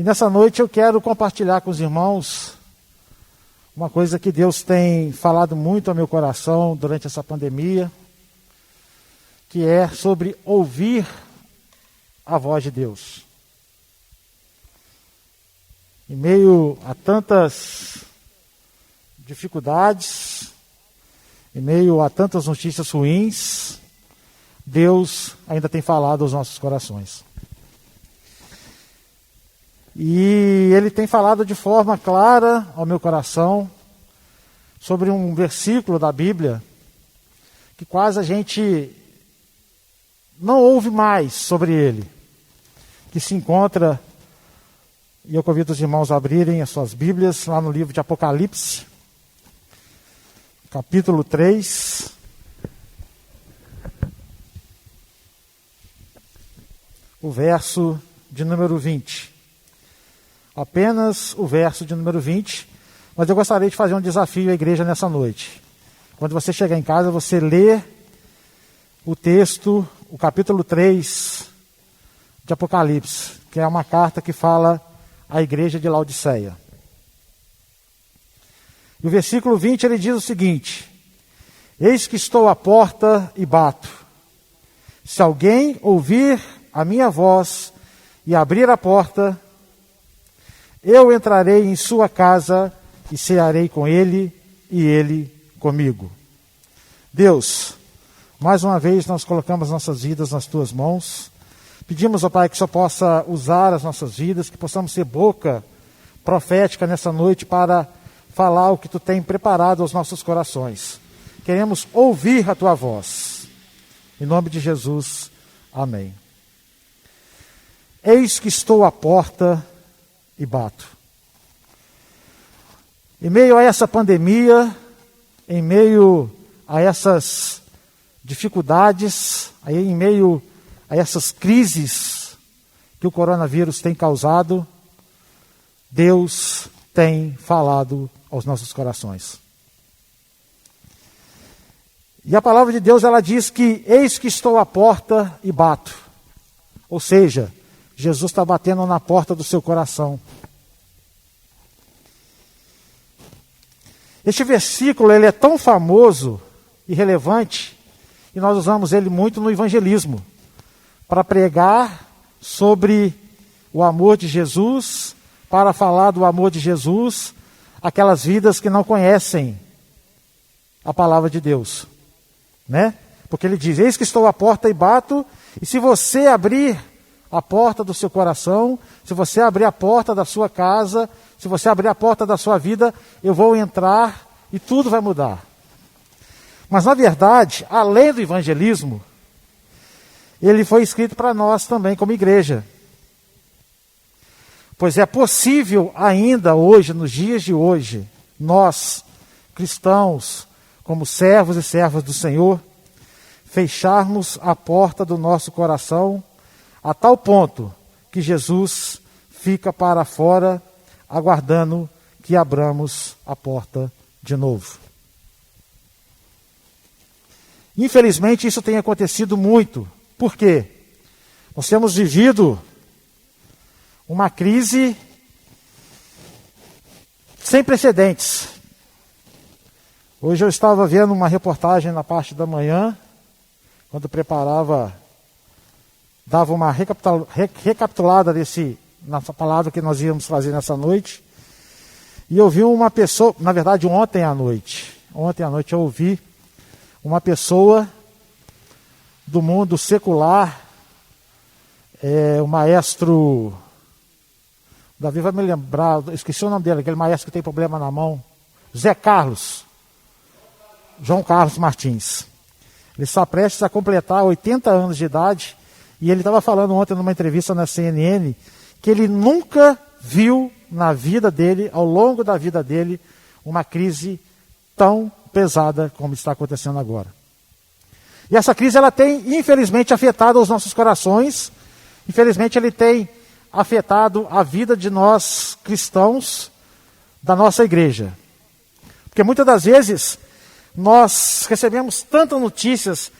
E nessa noite eu quero compartilhar com os irmãos uma coisa que Deus tem falado muito ao meu coração durante essa pandemia, que é sobre ouvir a voz de Deus. Em meio a tantas dificuldades, em meio a tantas notícias ruins, Deus ainda tem falado aos nossos corações. E Ele tem falado de forma clara ao meu coração sobre um versículo da Bíblia que quase a gente não ouve mais sobre ele, que se encontra, e eu convido os irmãos a abrirem as suas Bíblias lá no livro de Apocalipse, capítulo 3, o verso de número 20. Apenas o verso de número 20, mas eu gostaria de fazer um desafio à igreja nessa noite. Quando você chegar em casa, você lê o texto, o capítulo 3 de Apocalipse, que é uma carta que fala à igreja de Laodiceia. E o versículo 20 ele diz o seguinte: eis que estou à porta e bato. Se alguém ouvir a minha voz e abrir a porta, eu entrarei em sua casa e cearei com ele e ele comigo. Deus, mais uma vez nós colocamos nossas vidas nas tuas mãos. Pedimos, ó Pai, que o Senhor possa usar as nossas vidas, que possamos ser boca profética nessa noite para falar o que tu tem preparado aos nossos corações. Queremos ouvir a tua voz. Em nome de Jesus, amém. Eis que estou à porta e bato. Em meio a essa pandemia, em meio a essas dificuldades, em meio a essas crises que o coronavírus tem causado, Deus tem falado aos nossos corações. E a palavra de Deus, ela diz que eis que estou à porta e bato. Ou seja, Jesus está batendo na porta do seu coração. Este versículo ele é tão famoso e relevante, e nós usamos ele muito no evangelismo, para pregar sobre o amor de Jesus, para falar do amor de Jesus, aquelas vidas que não conhecem a palavra de Deus, né? Porque ele diz, eis que estou à porta e bato, e se você abrir a porta do seu coração, se você abrir a porta da sua casa, se você abrir a porta da sua vida, eu vou entrar e tudo vai mudar. Mas na verdade, além do evangelismo, ele foi escrito para nós também como igreja. Pois é possível ainda hoje, nos dias de hoje, nós, cristãos, como servos e servas do Senhor, fecharmos a porta do nosso coração a tal ponto que Jesus fica para fora, aguardando que abramos a porta de novo. Infelizmente, isso tem acontecido muito. Por quê? Nós temos vivido uma crise sem precedentes. Hoje eu estava vendo uma reportagem na parte da manhã, quando preparava, dava uma recapitulada nessa palavra que nós íamos fazer nessa noite. E eu vi uma pessoa, na verdade ontem à noite eu ouvi uma pessoa do mundo secular, o maestro, Davi vai me lembrar, esqueci o nome dele, aquele maestro que tem problema na mão, João Carlos Martins. Ele está prestes a completar 80 anos de idade, e ele estava falando ontem numa entrevista na CNN, que ele nunca viu na vida dele, ao longo da vida dele, uma crise tão pesada como está acontecendo agora. E essa crise, ela tem, infelizmente, afetado os nossos corações, infelizmente, ele tem afetado a vida de nós cristãos, da nossa igreja. Porque muitas das vezes, nós recebemos tantas notícias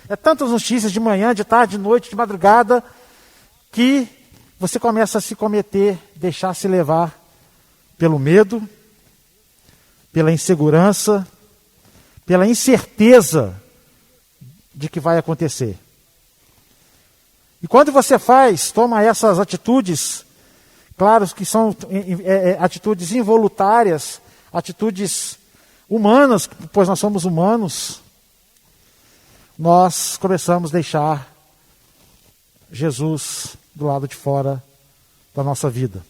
de manhã, de tarde, de noite, de madrugada, que você começa a se cometer, deixar-se levar pelo medo, pela insegurança, pela incerteza de que vai acontecer. E quando você toma essas atitudes, claro que são atitudes involuntárias, atitudes humanas, pois nós somos humanos, nós começamos a deixar Jesus do lado de fora da nossa vida.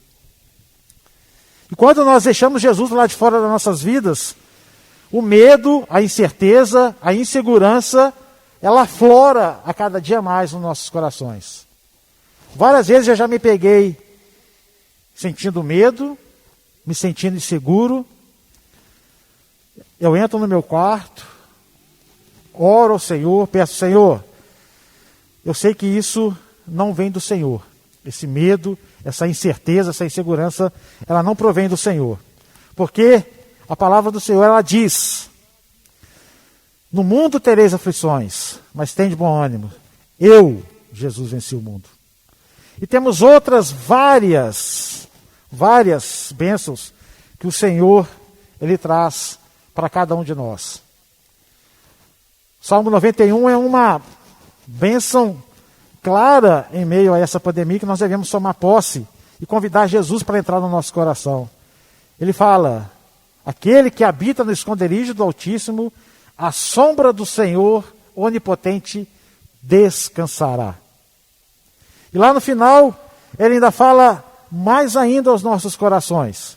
E quando nós deixamos Jesus do lado de fora das nossas vidas, o medo, a incerteza, a insegurança, ela aflora a cada dia mais nos nossos corações. Várias vezes eu já me peguei sentindo medo, me sentindo inseguro. Eu entro no meu quarto, oro ao Senhor, peço: Senhor, eu sei que isso não vem do Senhor. Esse medo, essa incerteza, essa insegurança, ela não provém do Senhor. Porque a palavra do Senhor, ela diz: no mundo tereis aflições, mas tende bom ânimo. Eu, Jesus, venci o mundo. E temos outras várias bênçãos que o Senhor, Ele traz para cada um de nós. Salmo 91 é uma bênção clara em meio a essa pandemia, que nós devemos tomar posse e convidar Jesus para entrar no nosso coração. Ele fala: aquele que habita no esconderijo do Altíssimo, à sombra do Senhor onipotente descansará. E lá no final, ele ainda fala mais ainda aos nossos corações,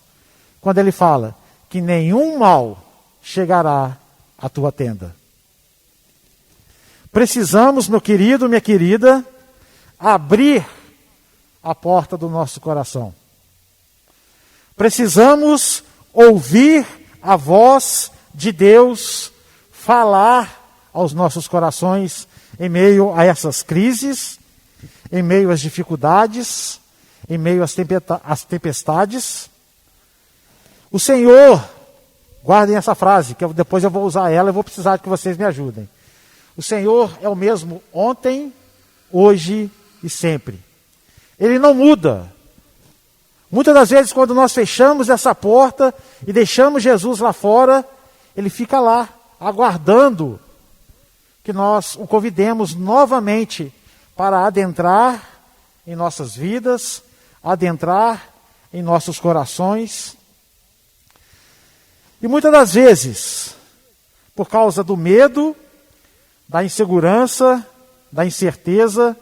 quando ele fala que nenhum mal chegará à tua tenda. Precisamos, meu querido, minha querida, abrir a porta do nosso coração. Precisamos ouvir a voz de Deus falar aos nossos corações em meio a essas crises, em meio às dificuldades, em meio às tempestades. O Senhor, guardem essa frase, que depois eu vou usar ela e vou precisar que vocês me ajudem. O Senhor é o mesmo ontem, hoje e sempre. Ele não muda. Muitas das vezes, quando nós fechamos essa porta e deixamos Jesus lá fora, Ele fica lá, aguardando que nós o convidemos novamente para adentrar em nossas vidas, adentrar em nossos corações. E muitas das vezes, por causa do medo, da insegurança, da incerteza,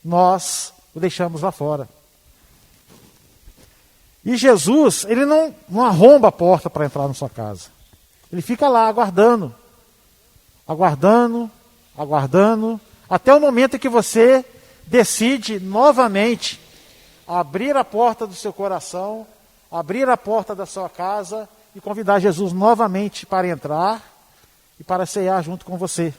nós o deixamos lá fora. E Jesus, ele não arromba a porta para entrar na sua casa. Ele fica lá aguardando, até o momento em que você decide novamente abrir a porta do seu coração, abrir a porta da sua casa e convidar Jesus novamente para entrar e para ceiar junto com você.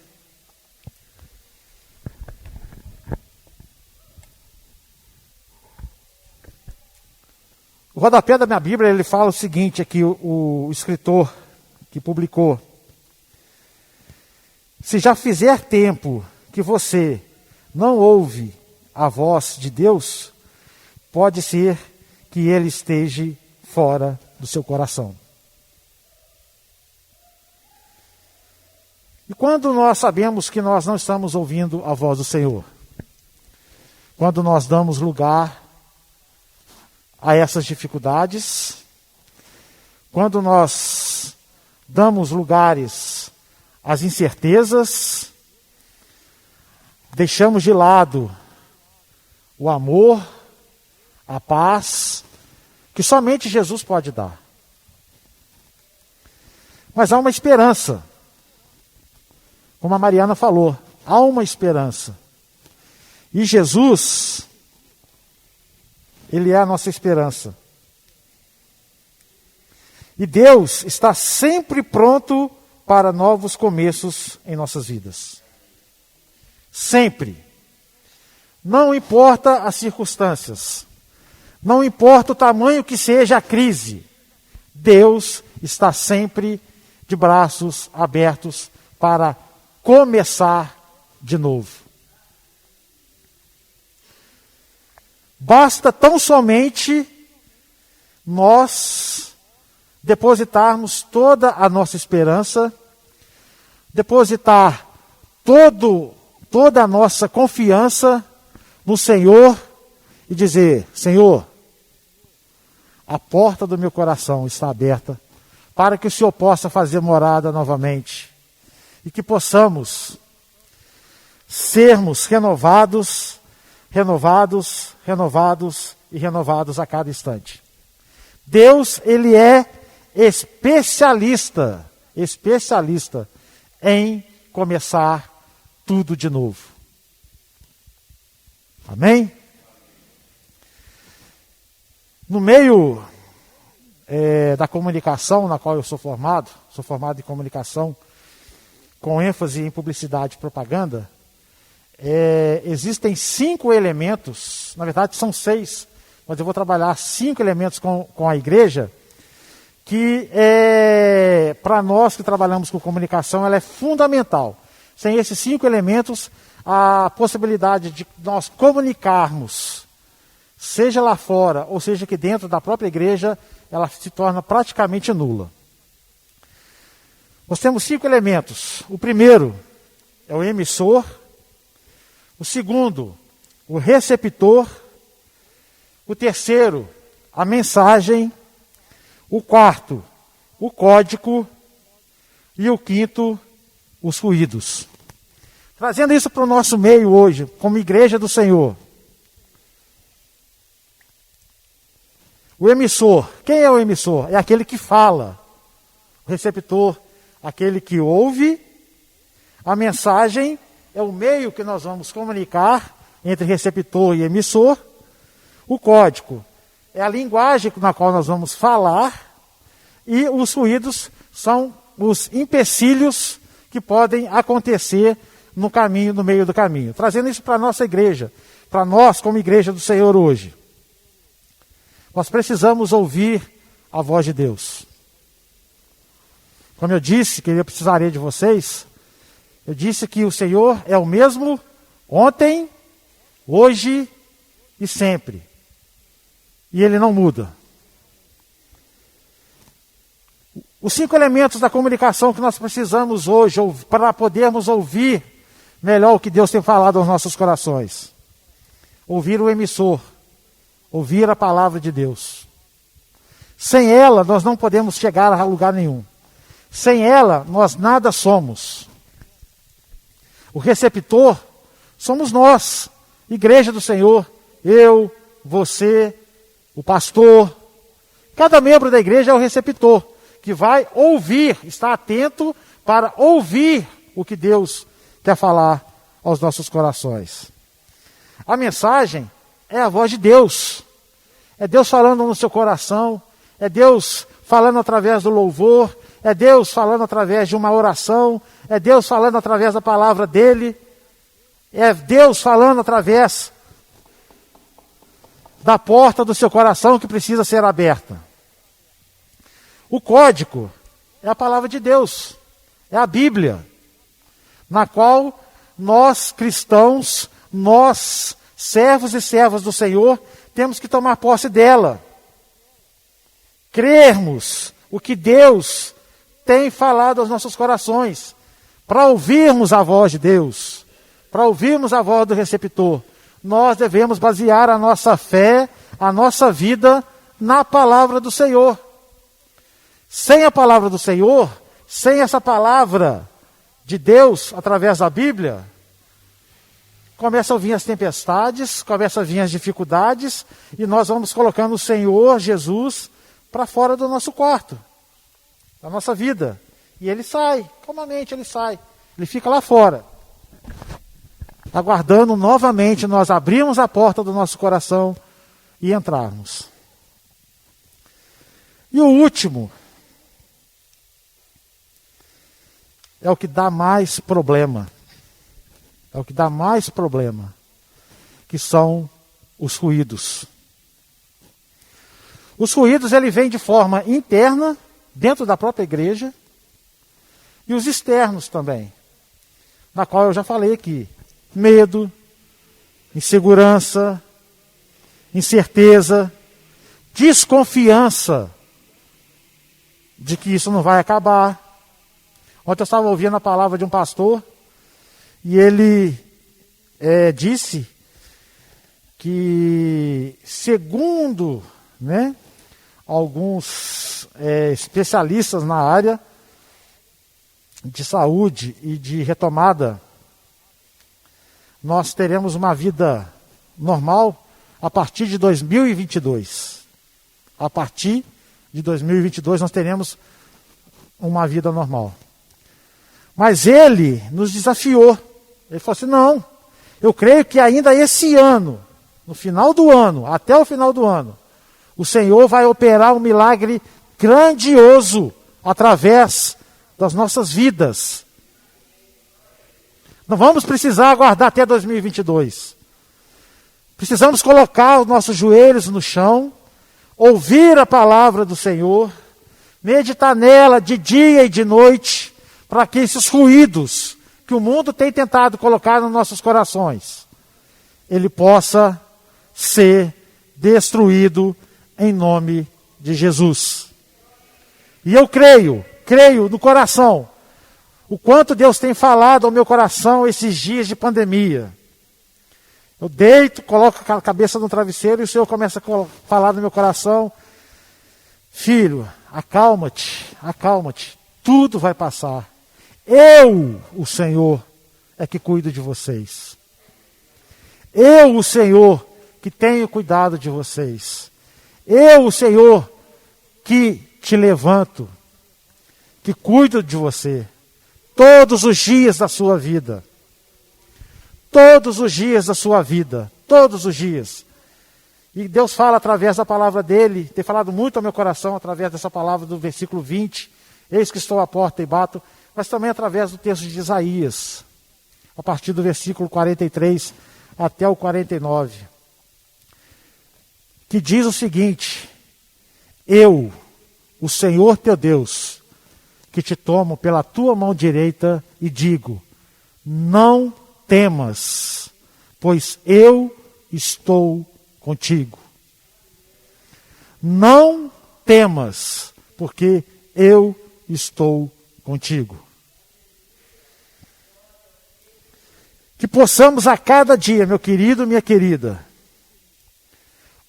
O rodapé da minha Bíblia, ele fala o seguinte aqui, o escritor que publicou: se já fizer tempo que você não ouve a voz de Deus, pode ser que Ele esteja fora do seu coração. E quando nós sabemos que nós não estamos ouvindo a voz do Senhor? Quando nós damos lugar a essas dificuldades, quando nós damos lugares às incertezas, deixamos de lado o amor, a paz, que somente Jesus pode dar. Mas há uma esperança. Como a Mariana falou, há uma esperança. E Jesus, Ele é a nossa esperança. E Deus está sempre pronto para novos começos em nossas vidas. Sempre. Não importa as circunstâncias. Não importa o tamanho que seja a crise. Deus está sempre de braços abertos para começar de novo. Basta tão somente nós depositarmos toda a nossa esperança, depositar toda a nossa confiança no Senhor e dizer: Senhor, a porta do meu coração está aberta para que o Senhor possa fazer morada novamente e que possamos sermos renovados e renovados a cada instante. Deus, Ele é especialista em começar tudo de novo. Amém? No meio da comunicação na qual eu sou formado em comunicação, com ênfase em publicidade e propaganda, existem 5 elementos, na verdade são 6, mas eu vou trabalhar 5 elementos com a igreja, que para nós que trabalhamos com comunicação, ela é fundamental. Sem esses 5 elementos, a possibilidade de nós comunicarmos, seja lá fora, ou seja aqui dentro da própria igreja, ela se torna praticamente nula. Nós temos 5 elementos. O primeiro é o emissor, o segundo, o receptor, o terceiro, a mensagem, o quarto, o código e o quinto, os ruídos. Trazendo isso para o nosso meio hoje, como igreja do Senhor. O emissor, quem é o emissor? É aquele que fala. O receptor, aquele que ouve. A mensagem é o meio que nós vamos comunicar entre receptor e emissor. O código é a linguagem na qual nós vamos falar. E os ruídos são os empecilhos que podem acontecer no caminho, no meio do caminho. Trazendo isso para a nossa igreja, para nós como igreja do Senhor hoje. Nós precisamos ouvir a voz de Deus. Como eu disse que eu precisaria de vocês, eu disse que o Senhor é o mesmo ontem, hoje e sempre. E Ele não muda. Os 5 elementos da comunicação que nós precisamos hoje para podermos ouvir melhor o que Deus tem falado aos nossos corações. Ouvir o emissor. Ouvir a palavra de Deus. Sem ela, nós não podemos chegar a lugar nenhum. Sem ela, nós nada somos. O receptor somos nós, igreja do Senhor, eu, você, o pastor. Cada membro da igreja é o receptor, que vai ouvir, está atento para ouvir o que Deus quer falar aos nossos corações. A mensagem é a voz de Deus. É Deus falando no seu coração. É Deus falando através do louvor. É Deus falando através de uma oração. É Deus falando através da palavra dele. É Deus falando através da porta do seu coração que precisa ser aberta. O código é a palavra de Deus. É a Bíblia. Na qual nós cristãos, nós servos e servas do Senhor, temos que tomar posse dela. Crermos o que Deus tem falado aos nossos corações. Para ouvirmos a voz de Deus, para ouvirmos a voz do receptor, nós devemos basear a nossa fé, a nossa vida na palavra do Senhor. Sem a palavra do Senhor, sem essa palavra de Deus através da Bíblia, começam a vir as tempestades, começam a vir as dificuldades, e nós vamos colocando o Senhor Jesus para fora do nosso quarto, da nossa vida. E ele sai, calmamente ele sai, ele fica lá fora, aguardando novamente nós abrirmos a porta do nosso coração e entrarmos. E o último é o que dá mais problema. É o que dá mais problema, que são os ruídos. Os ruídos, ele vem de forma interna, dentro da própria igreja, e os externos também, na qual eu já falei aqui. Medo, insegurança, incerteza, desconfiança de que isso não vai acabar. Ontem eu estava ouvindo a palavra de um pastor e ele disse que, segundo alguns especialistas na área de saúde e de retomada, nós teremos uma vida normal a partir de 2022. A partir de 2022 nós teremos uma vida normal. Mas ele nos desafiou. Ele falou assim, não, eu creio que ainda esse ano, no final do ano, até o final do ano, o Senhor vai operar um milagre grandioso através das nossas vidas. Não vamos precisar aguardar até 2022. Precisamos colocar os nossos joelhos no chão, ouvir a palavra do Senhor, meditar nela de dia e de noite, para que esses ruídos que o mundo tem tentado colocar nos nossos corações, ele possa ser destruído em nome de Jesus. E eu creio no coração, o quanto Deus tem falado ao meu coração esses dias de pandemia. Eu deito, coloco a cabeça no travesseiro e o Senhor começa a falar no meu coração, filho, acalma-te, tudo vai passar. Eu, o Senhor, é que cuido de vocês. Eu, o Senhor, que tenho cuidado de vocês. Eu, o Senhor, que te levanto, que cuido de você, todos os dias da sua vida. Todos os dias da sua vida, todos os dias. E Deus fala através da palavra dele, tem falado muito ao meu coração através dessa palavra do versículo 20, eis que estou à porta e bato, mas também através do texto de Isaías, a partir do versículo 43 até o 49, que diz o seguinte, eu, o Senhor teu Deus, que te tomo pela tua mão direita e digo, não temas, pois eu estou contigo. Não temas, porque eu estou contigo. Que possamos a cada dia, meu querido, minha querida,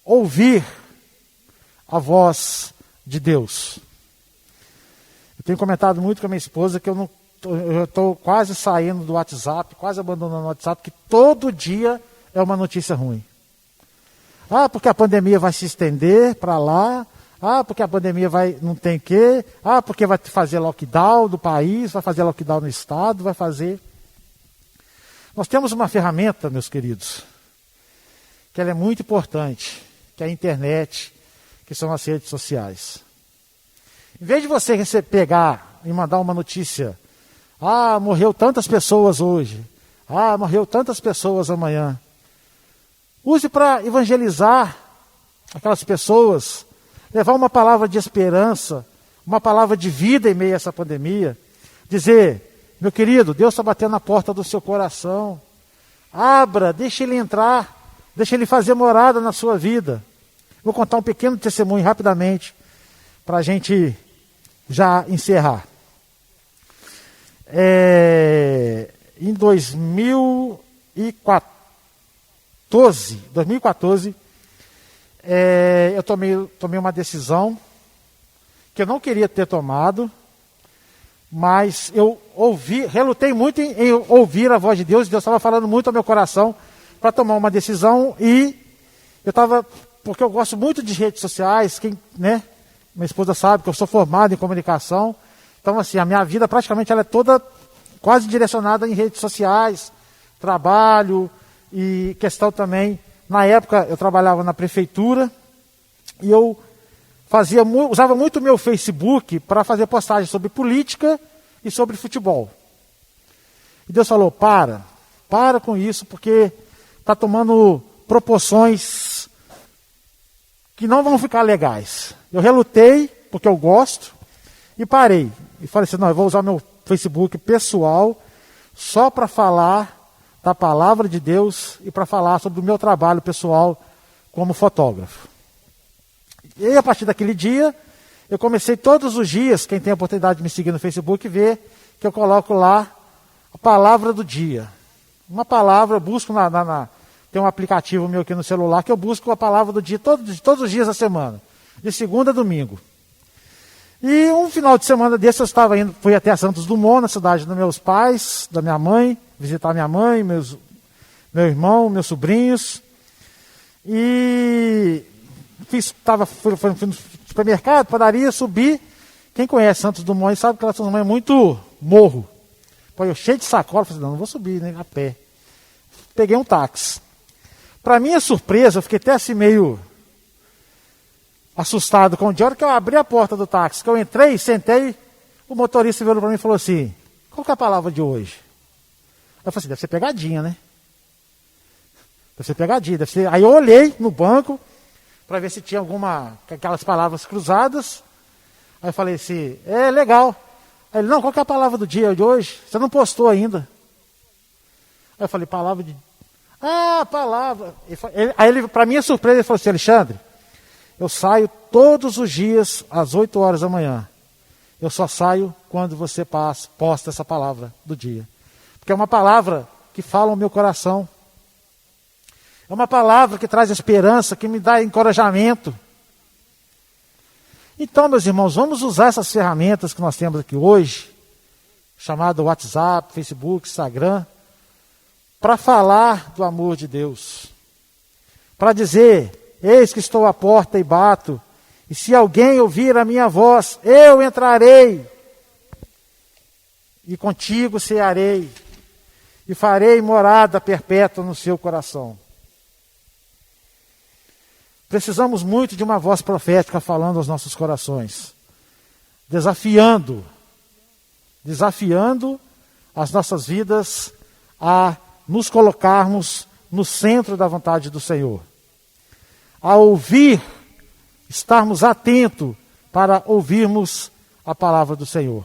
ouvir a voz de Deus. Eu tenho comentado muito com a minha esposa que eu estou quase saindo do WhatsApp, quase abandonando o WhatsApp, que todo dia é uma notícia ruim. Ah, porque a pandemia vai se estender para lá. Ah, porque a pandemia não tem quê. Ah, porque vai fazer lockdown do país, vai fazer lockdown no estado, vai fazer. Nós temos uma ferramenta, meus queridos, que ela é muito importante, que é a internet, que são as redes sociais. Em vez de você pegar e mandar uma notícia, ah, morreu tantas pessoas hoje, ah, morreu tantas pessoas amanhã, use para evangelizar aquelas pessoas, levar uma palavra de esperança, uma palavra de vida em meio a essa pandemia, dizer, meu querido, Deus está batendo na porta do seu coração, abra, deixe Ele entrar, deixe Ele fazer morada na sua vida. Vou contar um pequeno testemunho rapidamente, para a gente já encerrar. Em 2014, eu tomei uma decisão que eu não queria ter tomado, mas eu relutei muito em ouvir a voz de Deus. Deus estava falando muito ao meu coração para tomar uma decisão e eu estava, porque eu gosto muito de redes sociais, minha esposa sabe que eu sou formado em comunicação, então assim, a minha vida praticamente ela é toda quase direcionada em redes sociais, trabalho e questão também, na época eu trabalhava na prefeitura e eu usava muito o meu Facebook para fazer postagens sobre política e sobre futebol. E Deus falou, para com isso, porque está tomando proporções que não vão ficar legais. Eu relutei, porque eu gosto, e parei. E falei assim, não, eu vou usar meu Facebook pessoal só para falar da palavra de Deus e para falar sobre o meu trabalho pessoal como fotógrafo. E aí, a partir daquele dia, eu comecei todos os dias, quem tem a oportunidade de me seguir no Facebook, ver que eu coloco lá a palavra do dia. Uma palavra, eu busco tem um aplicativo meu aqui no celular que eu busco a palavra do dia todos os dias da semana, de segunda a domingo. E um final de semana desse eu fui até a Santos Dumont, na cidade dos meus pais, da minha mãe, visitar minha mãe, meu irmão, meus sobrinhos. E fui no supermercado, padaria, subi. Quem conhece Santos Dumont sabe que aquela Santos Dumont é muito morro. Pô, eu cheio de sacola, falei, não vou subir, né, a pé. Peguei um táxi. Para minha surpresa, eu fiquei até assim meio assustado com o dia. A hora que eu abri a porta do táxi, que eu entrei, sentei, o motorista virou para mim e falou assim, qual que é a palavra de hoje? Eu falei assim, deve ser pegadinha, né? Deve ser pegadinha, deve ser... Aí eu olhei no banco para ver se tinha aquelas palavras cruzadas. Aí eu falei assim, legal. Aí ele, não, qual que é a palavra do dia de hoje? Você não postou ainda. Aí eu falei, palavra de... palavra. Aí ele, para minha surpresa, ele falou assim, Alexandre, eu saio todos os dias às 8 horas da manhã. Eu só saio quando você posta essa palavra do dia. Porque é uma palavra que fala ao meu coração. É uma palavra que traz esperança, que me dá encorajamento. Então, meus irmãos, vamos usar essas ferramentas que nós temos aqui hoje, chamado WhatsApp, Facebook, Instagram, para falar do amor de Deus. Para dizer, eis que estou à porta e bato, e se alguém ouvir a minha voz, eu entrarei, e contigo cearei, e farei morada perpétua no seu coração. Precisamos muito de uma voz profética falando aos nossos corações, desafiando as nossas vidas a nos colocarmos no centro da vontade do Senhor. A ouvir, estarmos atentos para ouvirmos a palavra do Senhor.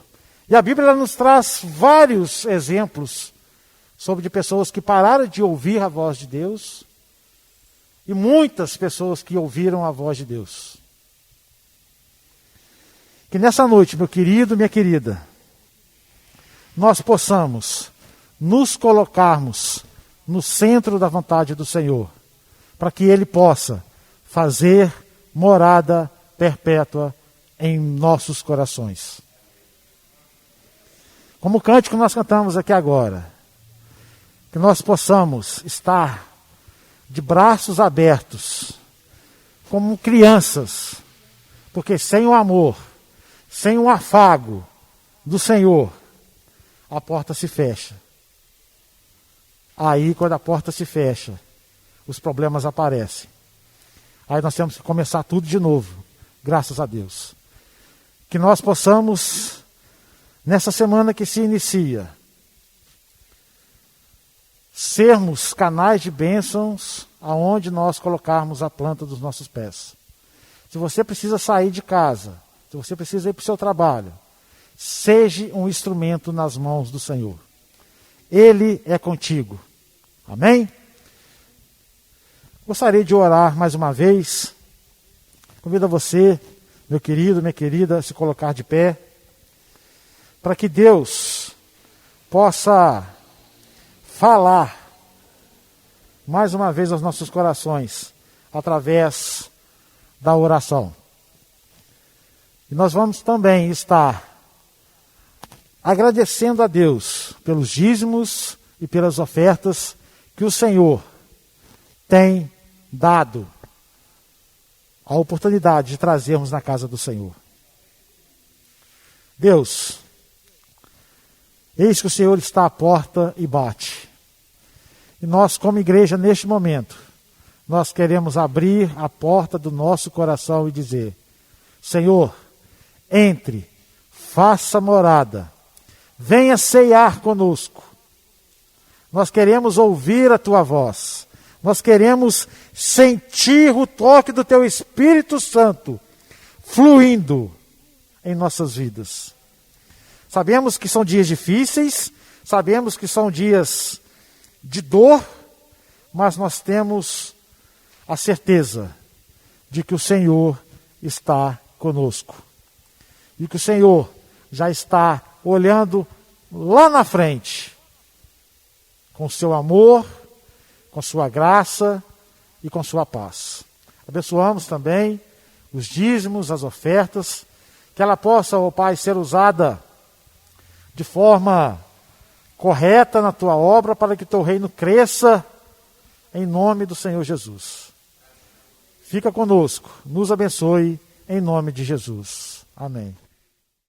E a Bíblia nos traz vários exemplos sobre pessoas que pararam de ouvir a voz de Deus e muitas pessoas que ouviram a voz de Deus. Que nessa noite, meu querido, minha querida, nós possamos nos colocarmos no centro da vontade do Senhor, para que Ele possa fazer morada perpétua em nossos corações. Como o cântico que nós cantamos aqui agora, que nós possamos estar de braços abertos, como crianças, porque sem o amor, sem o afago do Senhor, a porta se fecha. Aí, quando a porta se fecha, os problemas aparecem. Aí nós temos que começar tudo de novo, graças a Deus. Que nós possamos, nessa semana que se inicia, sermos canais de bênçãos aonde nós colocarmos a planta dos nossos pés. Se você precisa sair de casa, se você precisa ir para o seu trabalho, seja um instrumento nas mãos do Senhor. Ele é contigo. Amém? Gostaria de orar mais uma vez. Convido a você, meu querido, minha querida, a se colocar de pé, para que Deus possa falar mais uma vez aos nossos corações, através da oração. E nós vamos também estar agradecendo a Deus pelos dízimos e pelas ofertas que o Senhor tem dado a oportunidade de trazermos na casa do Senhor. Deus, eis que o Senhor está à porta e bate. E nós, como igreja, neste momento, nós queremos abrir a porta do nosso coração e dizer: Senhor, entre, faça morada, venha ceiar conosco. Nós queremos ouvir a tua voz. Nós queremos sentir o toque do teu Espírito Santo fluindo em nossas vidas. Sabemos que são dias difíceis, sabemos que são dias de dor, mas nós temos a certeza de que o Senhor está conosco. E que o Senhor já está olhando lá na frente, com seu amor, com sua graça e com sua paz. Abençoamos também os dízimos, as ofertas, que ela possa, ó Pai, ser usada de forma correta na tua obra, para que teu reino cresça, em nome do Senhor Jesus. Fica conosco, nos abençoe, em nome de Jesus. Amém.